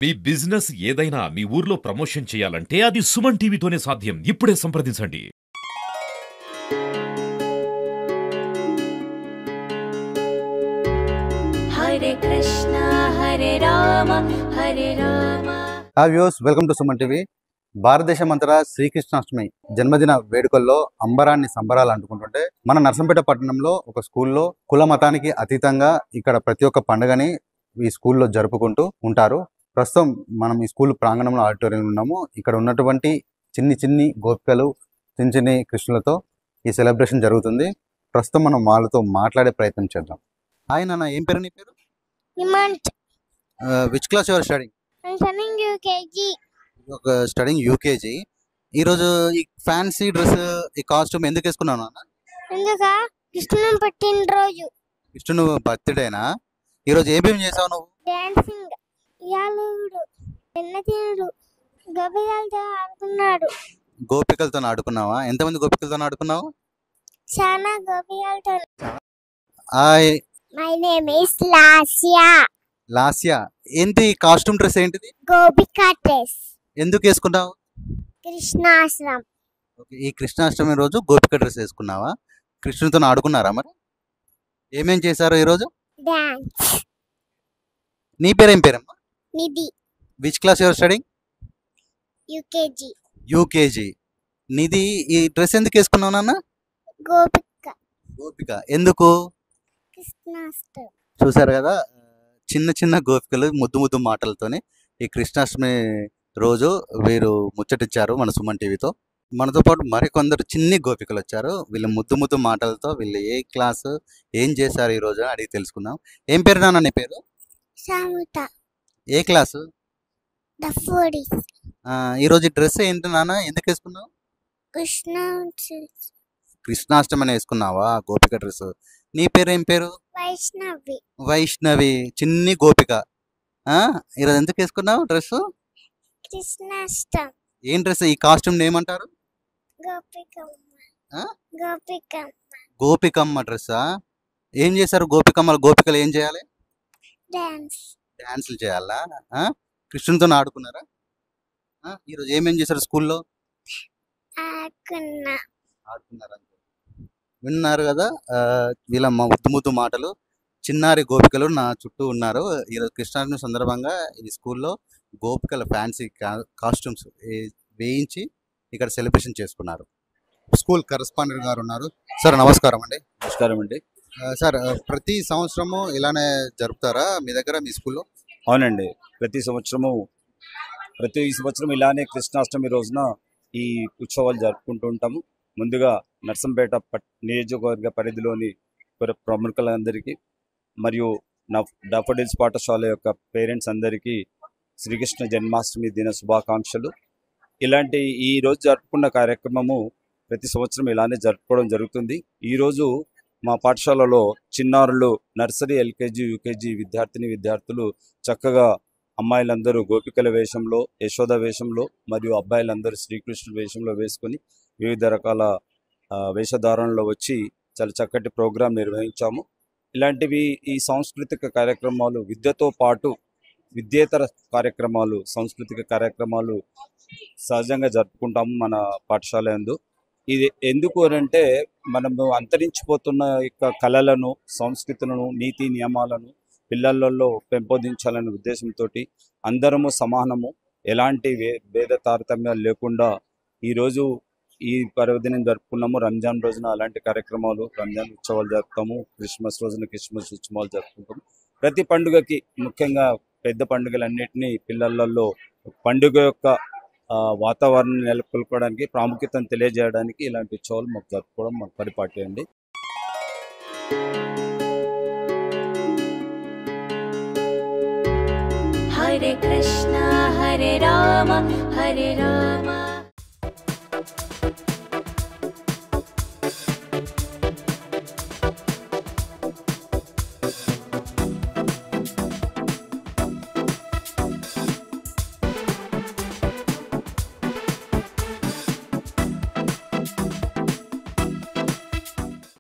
మీ business ఏదైనా మీ ఊర్లో promotion చేయాలంటే అది సుమన్ టీవీతోనే సాధ్యం. ఇప్పుడే సంప్రదించండి. Hare Krishna Hare Rama Hare Rama. Hi viewers, welcome to Suman TV. భారతదేశం అంతటా శ్రీకృష్ణాష్టమి జన్మదిన వేడుకల్లో అంబరాన్ని సంబరాలు అంటుకుంటుంటే మన నర్సంపేట పట్టణంలో ఒక స్కూల్లో కుల మతానికి అతీతంగా ఇక్కడ ప్రతి ఒక్క పండుగని ఈ స్కూల్లో జరుపుకుంటూ ఉంటారు. ప్రస్తుతం మనం ఈ స్కూల్ ప్రాంగణంలో ఆడిటోరియంలో ఉన్నాము. ఇక్కడ ఉన్నటువంటి చిన్ని గోపికలు, చిన్ని కృష్ణులతో ఈ సెలబ్రేషన్ జరుగుతుంది. ప్రస్తుతం మనం వాళ్ళతో మాట్లాడే ప్రయత్నం చేద్దాం. హాయ్ నాన్న, ఏం పేరు నీ పేరు? Which class your study? Studying UKG. ఈరోజు ఈ ఫ్యాన్సీ డ్రెస్, ఈ కాస్ట్యూమ్ ఎందుకు వేసుకున్నావు నాన్న? కృష్ణుని పుట్టినరోజు. కృష్ణుని బర్త్డేనా? ఈరోజు ఏమేమి చేసావు నువ్వు? డాన్సింగ్, యాలుడు, తినడు, గోపికలతో ఆడుకున్నాడు. గోపికలతో ఆడుకున్నావా? ఎంతమంది గోపికలతో ఆడుకున్నావు? చాలా గోపికలతో. My name is Lasya. Lasya, ఏంటి కాస్ట్యూమ్ డ్రెస్ ఏంటిది? గోపికా డ్రెస్. ఎందుకు వేసుకున్నావు? కృష్ణాశ్రమం. ఓకే, ఈ కృష్ణాష్టమి రోజు గోపిక డ్రెస్ వేసుకున్నావా? కృష్ణునితో ఆడుకున్నారా? మరి ఏమేం చేశారు ఈరోజు? డాన్స్. నీ పేరేం పేరమ్మా? Nidhi. Which class your studying? UKG. UKG. Nidhi, ఈ డ్రెస్ ఎందుకు వేసుకున్నావు నాన్న? గోపిక. గోపిక ఎందుకు? కృష్ణాష్టమి. చూసారు కదా, చిన్న గోపికలు ముద్దు మాటలతోనే ఈ కృష్ణాష్టమి రోజు వీరు ముచ్చటిచ్చారు మన సుమన్ టీవీతో. మనతో పాటు మరికొందరు చిన్ని గోపికలు వచ్చారు. వీళ్ళు ముద్దు మాటలతో వీళ్ళు ఏ క్లాసు, ఏం చేశారు ఈ రోజు అడిగి తెలుసుకుందాం. ఏం పేరు నాన్న నీ పేరు? సాముత. ఏ క్లాసు? డఫోడిస్. ఈరోజు డ్రెస్ ఏంటి నాన్న, ఎందుకు వేసుకున్నావు? కృష్ణాష్టమి అని వేసుకున్నావా గోపిక డ్రెస్? నీ పేరు ఏం పేరు? వైష్ణవి. వైష్ణవి, చిన్ని గోపిక. ఈరోజు ఎందుకు వేసుకున్నావు డ్రెస్? కృష్ణాష్టమి. ఏం డ్రెస్? ఈ కాస్ట్యూమ్ ఏమంటారు? గోపికమ్మ డ్రెస్సా? ఏం చేశారు గోపికలు ఏం చేయాలి? డాన్సులు చేయాలా? కృష్ణునితో ఆడుకున్నారా? ఈరోజు ఏమేం చేశారు స్కూల్లో? ఆడుకున్నారా? విన్నారు కదా, వీళ్ళ ముద్దు మాటలు. చిన్నారి గోపికలు నా చుట్టూ ఉన్నారు. ఈరోజు కృష్ణాష్టమి సందర్భంగా ఈ స్కూల్లో గోపికల ఫ్యాన్సీ కాస్ట్యూమ్స్ వేయించి ఇక్కడ సెలబ్రేషన్ చేసుకున్నారు. స్కూల్ కరెస్పాండెంట్ గారు ఉన్నారు. సార్ నమస్కారం అండి. నమస్కారం అండి. సార్, ప్రతి సంవత్సరము ఇలానే జరుపుతారా మీ దగ్గర, మీ స్కూల్లో? అవునండి, ప్రతి సంవత్సరం ఇలానే కృష్ణాష్టమి రోజున ఈ ఉత్సవాలు జరుపుకుంటూ ఉంటాము. ముందుగా నర్సంపేట నియోజకవర్గ పరిధిలోని ప్రముఖులందరికీ మరియు డాఫోడిల్స్ పాఠశాల యొక్క పేరెంట్స్ అందరికీ శ్రీకృష్ణ జన్మాష్టమి దిన శుభాకాంక్షలు. ఇలాంటి ఈ రోజు జరుపుకున్న కార్యక్రమము ప్రతి సంవత్సరం ఇలానే జరుపుకోవడం జరుగుతుంది. ఈరోజు మా పాఠశాలలో చిన్నారులు నర్సరీ, ఎల్కేజీ, యూకేజీ విద్యార్థులు చక్కగా అమ్మాయిలందరూ గోపికల వేషంలో, యశోద వేషంలో మరియు అబ్బాయిలందరూ శ్రీకృష్ణుడి వేషంలో వేసుకొని వివిధ రకాల వేషధారణలో వచ్చి చాలా చక్కటి ప్రోగ్రాం నిర్వహించాము. ఇలాంటివి ఈ సాంస్కృతిక కార్యక్రమాలు విద్యతో పాటు విద్యేతర కార్యక్రమాలు, సాంస్కృతిక కార్యక్రమాలు సహజంగా జరుపుకుంటాము మన పాఠశాల యందు. ఇది ఎందుకు అంటే మనము అంతరించిపోతున్న యొక్క కళలను, సంస్కృతులను, నీతి నియమాలను పిల్లలలో పెంపొందించాలనే ఉద్దేశంతో అందరము సమానము, ఎలాంటి భేద తారతమ్యాలు లేకుండా ఈరోజు ఈ పర్వదినం జరుపుకున్నాము. రంజాన్ రోజున అలాంటి కార్యక్రమాలు, రంజాన్ ఉత్సవాలు జరుపుతాము. క్రిస్మస్ రోజున క్రిస్మస్ ఉత్సవాలు జరుపుకుంటాము. ప్రతి పండుగకి, ముఖ్యంగా పెద్ద పండుగలన్నింటినీ పిల్లలలో పండుగ యొక్క వాతావరణం నెలకొల్పడానికి, ప్రాముఖ్యతను తెలియజేయడానికి ఇలాంటి ఉత్సవాలు మాకు జరుపుకోవడం మాకు పరిపాటి అండి. హరే కృష్ణ హరే రామ హరే రామ.